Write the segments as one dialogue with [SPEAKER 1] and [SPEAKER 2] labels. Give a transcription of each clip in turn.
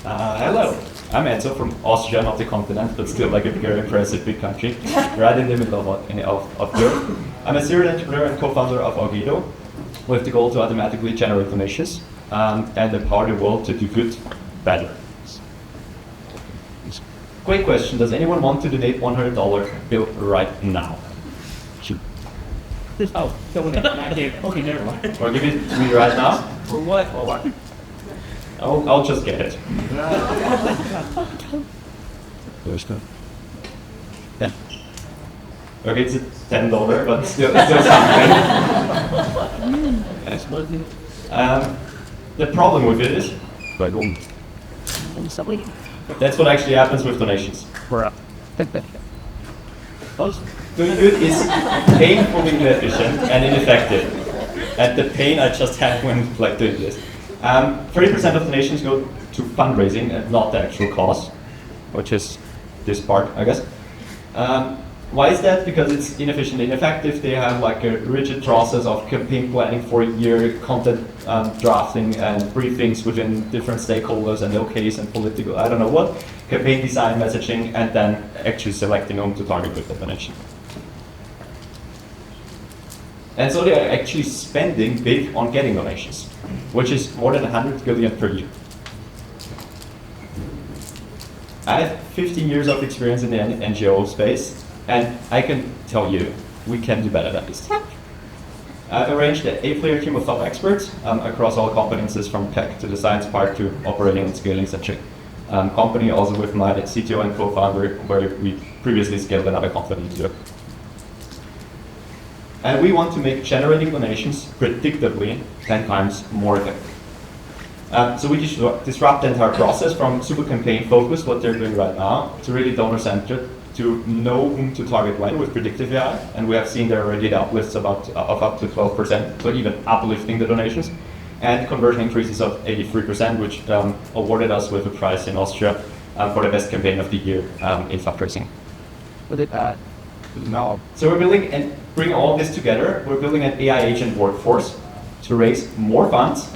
[SPEAKER 1] Hello, I'm Enzo from Austria, not the continent, but still like a very impressive big country, right in the middle of Europe. I'm a serial entrepreneur and co-founder of Augedo, with the goal to automatically generate donations and empower the world to do good better. Quick question, does anyone want to donate $100 bill right now?
[SPEAKER 2] Oh, donate. Okay, never mind.
[SPEAKER 1] Or give it to me right now?
[SPEAKER 2] For what? For what?
[SPEAKER 1] I'll just get it. Yeah. Okay, it's a $10, but still something. The problem with it is, that's what actually happens with donations. Doing good is painfully inefficient and ineffective. And the pain I just had when doing this. 30% of donations go to fundraising and not the actual cause, which is this part, I guess. Why is that? Because it's inefficient and ineffective. They have a rigid process of campaign planning for a year, content drafting and briefings within different stakeholders and OKs and political, I don't know what, campaign design, messaging, and then actually selecting whom to target with the donation. And so they are actually spending big on getting donations, which is more than 100 billion per year. I have 15 years of experience in the NGO space, and I can tell you, we can do better than this. I've arranged an 8-player team of top experts across all competencies from tech to the science part to operating and scaling such a company, also with my CTO and co-founder, where we previously scaled another company too. And we want to make generating donations predictably 10 times more effective. So we disrupt the entire process from super campaign focused, what they're doing right now, to really donor centered, to know whom to target when with predictive AI. And we have seen there already the uplifts of up to 12%, so even uplifting the donations. And conversion increases of 83%, which awarded us with a prize in Austria for the best campaign of the year in fundraising.
[SPEAKER 2] No.
[SPEAKER 1] So we're building, and bring all this together, we're building an AI agent workforce to raise more funds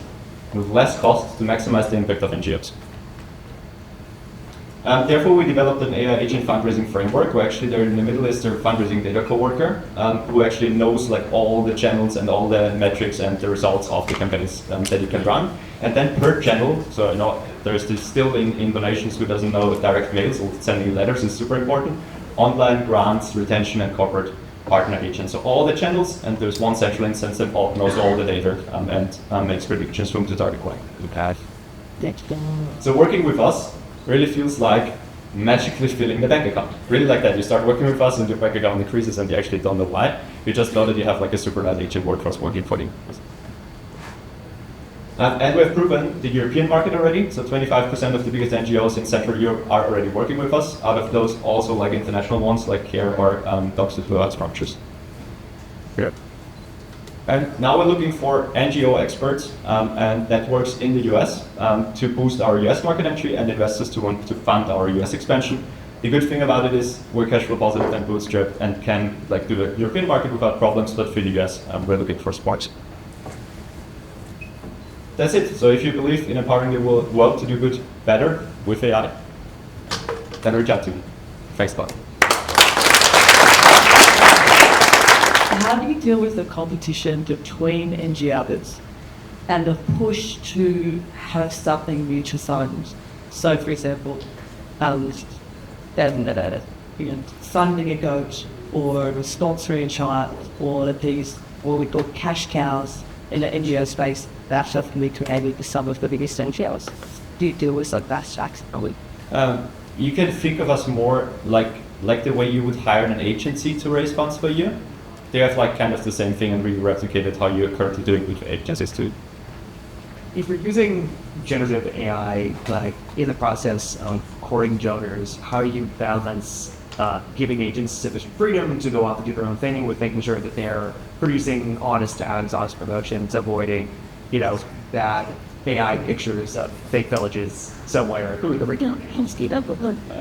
[SPEAKER 1] with less cost to maximize the impact of NGOs. Therefore, we developed an AI agent fundraising framework, where actually there in the middle is their fundraising data coworker, who actually knows all the channels and all the metrics and the results of the campaigns that you can run. And then per channel, so there's this still in donations who doesn't know direct mails or sending letters is super important. Online grants, retention, and corporate partner agents. So all the channels, and there's one central instance that knows all the data and makes predictions from the target when. So working with us really feels like magically filling the bank account. Really like that. You start working with us and your bank account increases and you actually don't know why. You just know that you have a super nice agent workforce working for you. And we have proven the European market already, so 25% of the biggest NGOs in Central Europe are already working with us. Out of those, also international ones like CARE or Docs to Fluid Structures. Yeah. And now we're looking for NGO experts and networks in the US to boost our US market entry and investors to want to fund our US expansion. The good thing about it is we're cash flow positive and bootstrapped and can do the European market without problems, but for the US, we're looking for sparks. That's it. So if you believe in empowering the world to do good better with AI, then reach out to me. Thanks a lot.
[SPEAKER 3] How do you deal with the competition between NGOs and the push to have something mutual signed? So, for example, funding a goat or sponsoring a child or these what we call cash cows in the NGO space that have been created with some of the biggest NGOs. Do you deal with that actually?
[SPEAKER 1] You can think of us more like the way you would hire an agency to raise funds for you. They have kind of the same thing and really replicated how you're currently doing with agencies too.
[SPEAKER 2] If you're using generative AI in the process of courting donors, how do you balance giving agents sufficient freedom to go off and do their own thing with making sure that they're producing honest to honest promotions, avoiding bad AI pictures of fake villages somewhere?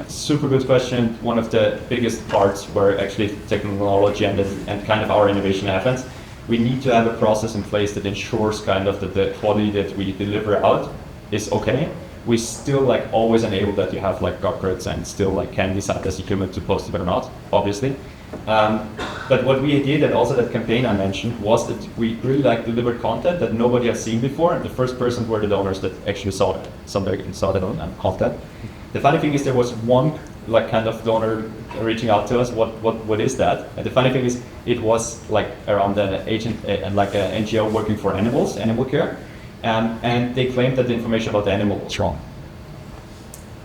[SPEAKER 1] Super good question. One of the biggest parts where actually technology and kind of our innovation happens. We need to have a process in place that ensures that the quality that we deliver out is okay, we still like always enable that you have like guardrails and still like can decide as a human to post it or not, obviously. But what we did, and also that campaign I mentioned, was that we really like delivered content that nobody has seen before, and the first person were the donors that actually saw it. Somebody saw that on content. The funny thing is there was one like kind of donor reaching out to us, what is that? And the funny thing is it was like around an agent and like an NGO working for animals, animal care, and they claimed that the information about the animal was wrong.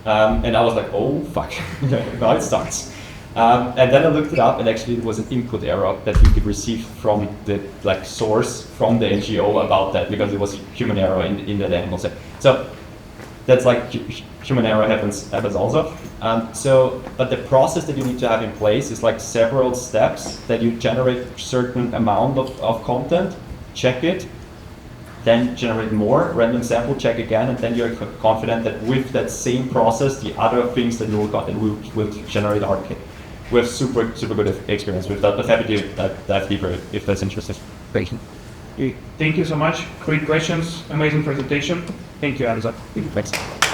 [SPEAKER 1] And I was like, oh fuck, now it starts. And then I looked it up, and actually it was an input error that we could receive from the like source from the NGO about that, because it was a human error in that animal set. So that's like human error happens also. But the process that you need to have in place is like several steps that you generate certain amount of content, check it, then generate more, random sample, check again, and then you're confident that with that same process, the other things that you will generate are okay. We have super good experience with that, but happy to dive deeper if that's interesting.
[SPEAKER 2] Thank you.
[SPEAKER 4] Thank you so much. Great questions. Amazing presentation.
[SPEAKER 2] Thank you, Enzo.
[SPEAKER 1] Thanks.